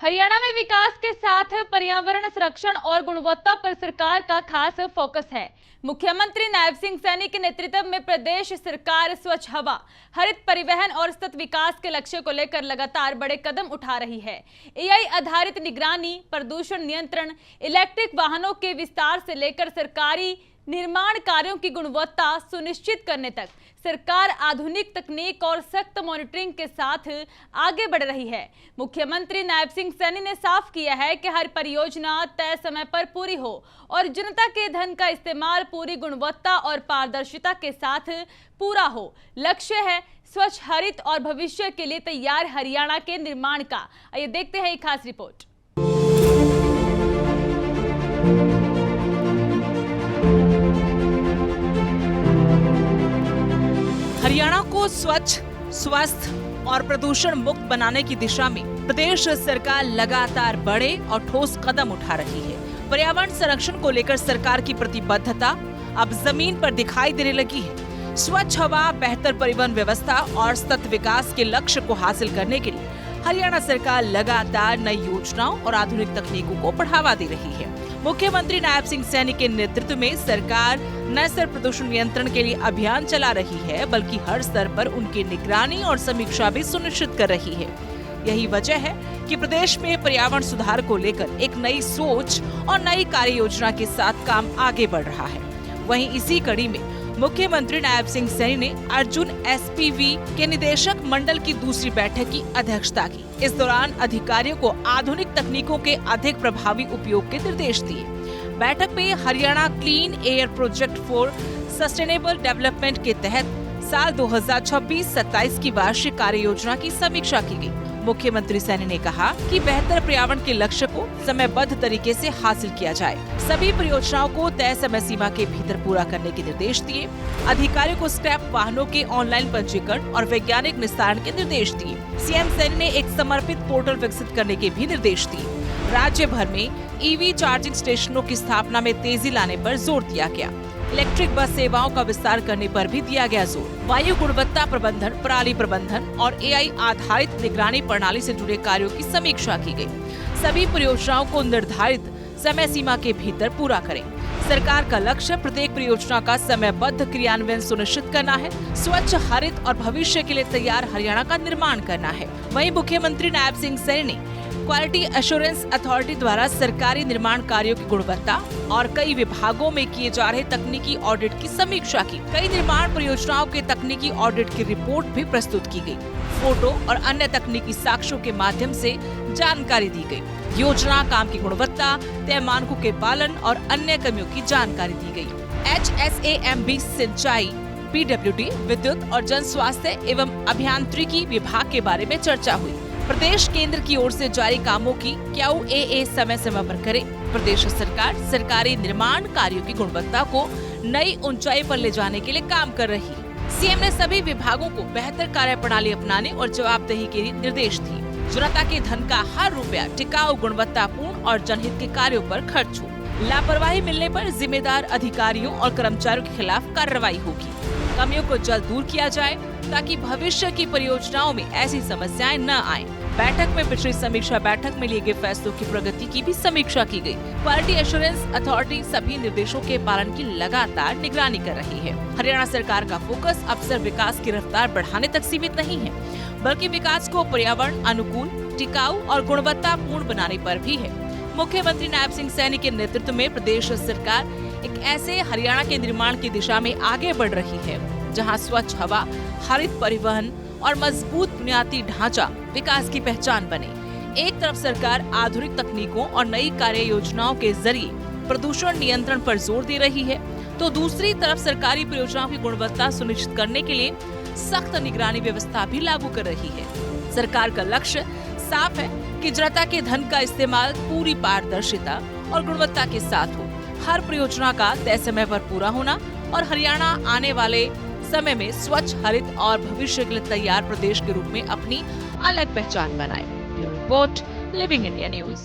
हरियाणा में विकास के साथ पर्यावरण संरक्षण और गुणवत्ता पर सरकार का खास फोकस है। मुख्यमंत्री नायब सिंह सैनी के नेतृत्व में प्रदेश सरकार स्वच्छ हवा, हरित परिवहन और सतत विकास के लक्ष्य को लेकर लगातार बड़े कदम उठा रही है। एआई आधारित निगरानी, प्रदूषण नियंत्रण, इलेक्ट्रिक वाहनों के विस्तार से लेकर सरकारी निर्माण कार्यों की गुणवत्ता सुनिश्चित करने तक सरकार आधुनिक तकनीक और सख्त मॉनिटरिंग के साथ आगे बढ़ रही है। मुख्यमंत्री नायब सिंह सैनी ने साफ किया है कि हर परियोजना तय समय पर पूरी हो और जनता के धन का इस्तेमाल पूरी गुणवत्ता और पारदर्शिता के साथ पूरा हो। लक्ष्य है स्वच्छ, हरित और भविष्य के लिए तैयार हरियाणा के निर्माण का। आइए देखते हैं एक खास रिपोर्ट। हरियाणा को स्वच्छ, स्वस्थ और प्रदूषण मुक्त बनाने की दिशा में प्रदेश सरकार लगातार बड़े और ठोस कदम उठा रही है। पर्यावरण संरक्षण को लेकर सरकार की प्रतिबद्धता अब जमीन पर दिखाई देने लगी है। स्वच्छ हवा, बेहतर परिवहन व्यवस्था और सतत विकास के लक्ष्य को हासिल करने के लिए हरियाणा सरकार लगातार नई योजनाओं और आधुनिक तकनीकों को बढ़ावा दे रही है। मुख्यमंत्री नायब सिंह सैनी के नेतृत्व में सरकार न सिर्फ प्रदूषण नियंत्रण के लिए अभियान चला रही है, बल्कि हर स्तर पर उनकी निगरानी और समीक्षा भी सुनिश्चित कर रही है। यही वजह है कि प्रदेश में पर्यावरण सुधार को लेकर एक नई सोच और नई कार्य योजना के साथ काम आगे बढ़ रहा है। वहीं इसी कड़ी में मुख्यमंत्री नायब सिंह सैनी ने अर्जुन एसपीवी के निदेशक मंडल की दूसरी बैठक की अध्यक्षता की। इस दौरान अधिकारियों को आधुनिक तकनीकों के अधिक प्रभावी उपयोग के निर्देश दिए। बैठक में Haryana clean air project for sustainable development के तहत साल 2026-27 की वार्षिक कार्य योजना की समीक्षा की गई। मुख्यमंत्री सैनी ने कहा कि बेहतर पर्यावरण के लक्ष्य को समयबद्ध तरीके से हासिल किया जाए। सभी परियोजनाओं को तय समय सीमा के भीतर पूरा करने के निर्देश दिए। अधिकारियों को स्क्रैप वाहनों के ऑनलाइन पंजीकरण और वैज्ञानिक निस्तारण के निर्देश दिए। सीएम सैनी ने एक समर्पित पोर्टल विकसित करने के भी निर्देश दिए। राज्य भर में ईवी चार्जिंग स्टेशनों की स्थापना में तेजी लाने पर जोर दिया गया। इलेक्ट्रिक बस सेवाओं का विस्तार करने पर भी दिया गया जोर। वायु गुणवत्ता प्रबंधन, पराली प्रबंधन और एआई आधारित निगरानी प्रणाली से जुड़े कार्यों की समीक्षा की गई। सभी परियोजनाओं को निर्धारित समय सीमा के भीतर पूरा करें। सरकार का लक्ष्य प्रत्येक परियोजना का समयबद्ध क्रियान्वयन सुनिश्चित करना है। स्वच्छ, हरित और भविष्य के लिए तैयार हरियाणा का निर्माण करना है। वहीं मुख्यमंत्री नायब सिंह सैनी ने क्वालिटी एश्योरेंस अथॉरिटी द्वारा सरकारी निर्माण कार्यों की गुणवत्ता और कई विभागों में किए जा रहे तकनीकी ऑडिट की समीक्षा की। कई निर्माण परियोजनाओं के तकनीकी ऑडिट की रिपोर्ट भी प्रस्तुत की गई। फोटो और अन्य तकनीकी साक्ष्यों के माध्यम से जानकारी दी गई। योजना, काम की गुणवत्ता, तय मानकों के पालन और अन्य कमियों की जानकारी दी गई। HSAMB सिंचाई, PWD, विद्युत और जन स्वास्थ्य एवं अभियांत्रिकी विभाग के बारे में चर्चा हुई। प्रदेश केंद्र की ओर से जारी कामों की QAA समय समय पर करे। प्रदेश सरकार सरकारी निर्माण कार्यों की गुणवत्ता को नई ऊंचाई पर ले जाने के लिए काम कर रही है। सीएम ने सभी विभागों को बेहतर कार्यप्रणाली अपनाने और जवाबदेही के निर्देश दिए। जनता के धन का हर रुपया टिकाऊ, गुणवत्तापूर्ण और जनहित के कार्यों पर खर्च हो। लापरवाही मिलने पर जिम्मेदार अधिकारियों और कर्मचारियों के खिलाफ कार्रवाई होगी। कमियों को जल्द दूर किया जाए ताकि भविष्य की परियोजनाओं में ऐसी समस्याएं न आएं। बैठक में पिछली समीक्षा बैठक में लिए गए फैसलों की प्रगति की भी समीक्षा की गई। क्वालिटी एश्योरेंस अथॉरिटी सभी निर्देशों के पालन की लगातार निगरानी कर रही है। हरियाणा सरकार का फोकस अब सिर्फ विकास की रफ्तार बढ़ाने तक सीमित नहीं है, बल्कि विकास को पर्यावरण अनुकूल, टिकाऊ और गुणवत्तापूर्ण बनाने पर भी है। मुख्यमंत्री नायब सिंह सैनी के नेतृत्व में प्रदेश सरकार एक ऐसे हरियाणा के निर्माण की दिशा में आगे बढ़ रही है, जहां स्वच्छ हवा, हरित परिवहन और मजबूत बुनियादी ढांचा विकास की पहचान बने। एक तरफ सरकार आधुनिक तकनीकों और नई कार्य योजनाओं के जरिए प्रदूषण नियंत्रण पर जोर दे रही है, तो दूसरी तरफ सरकारी परियोजनाओं की गुणवत्ता सुनिश्चित करने के लिए सख्त निगरानी व्यवस्था भी लागू कर रही है। सरकार का लक्ष्य साफ है कि जनता के धन का इस्तेमाल पूरी पारदर्शिता और गुणवत्ता के साथ हो। हर परियोजना का तय समय पर पूरा होना और हरियाणा आने वाले समय में स्वच्छ, हरित और भविष्य के लिए तैयार प्रदेश के रूप में अपनी अलग पहचान बनाए। Bureau report, living India news.